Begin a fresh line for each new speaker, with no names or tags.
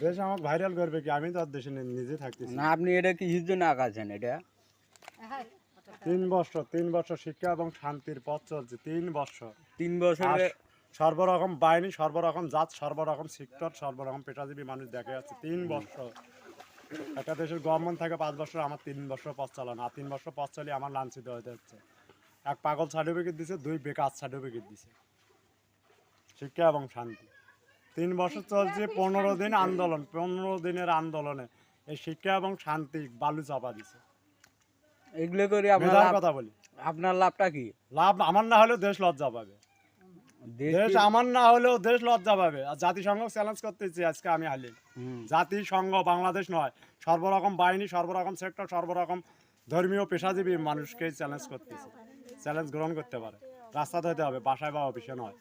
দেশ আমাকে ভাইরাল করবে কি? আমি তো আর দেশে নিজে থাকতেছি
না। আপনি এটা কিসের জন্য আঁকাছেন এটা?
3 বছর শিক্ষা এবং শান্তির পথ চলছে 3 বছর।
3 বছরে
আর সর্বরকম বাহিনী, সর্বরকম জাত, সর্বরকম সেক্টর, সর্বরকম পেশাজীবী মানুষ দেখে যাচ্ছে 3 বছর। একটা দেশের গভর্নমেন্ট থাকে 5 বছর, আমার 3 বছর পথ চালানো, আর 3 বছর পথ চালিয়ে আমার লাঞ্ছিত হতে হচ্ছে। এক পাগল সার্টিফিকেট দিছে, 2 বেকার সার্টিফিকেট দিছে। শিক্ষা এবং শান্তি 3 বছর চলছে, 15 দিন আন্দোলন, 15 দিনের আন্দোলনে এই শিক্ষা এবং শান্তি বালু চাপা দিছে।
এগুলো করে আপনার
মেধার
লাভ,
কথা বলি,
আপনার লাভটা কি?
লাভ আমার না হলেও দেশ লজ্জা পাবে। দেশ আমার না হলেও দেশ লজ্জা পাবে। আর জাতিসংঘ চ্যালেঞ্জ করতেছি আজকে আমি হালিম। জাতিসংঘ, বাংলাদেশ নয়, সর্বরকম বাহিনী, সর্বরকম সেক্টর, সর্বরকম ধর্মীয় পেশাজীবী মানুষকে চ্যালেঞ্জ করতেছি। চ্যালেঞ্জ গ্রহণ করতে পারে, রাস্তাতে হতে হবে, বাসায় বা অফিসে নয়।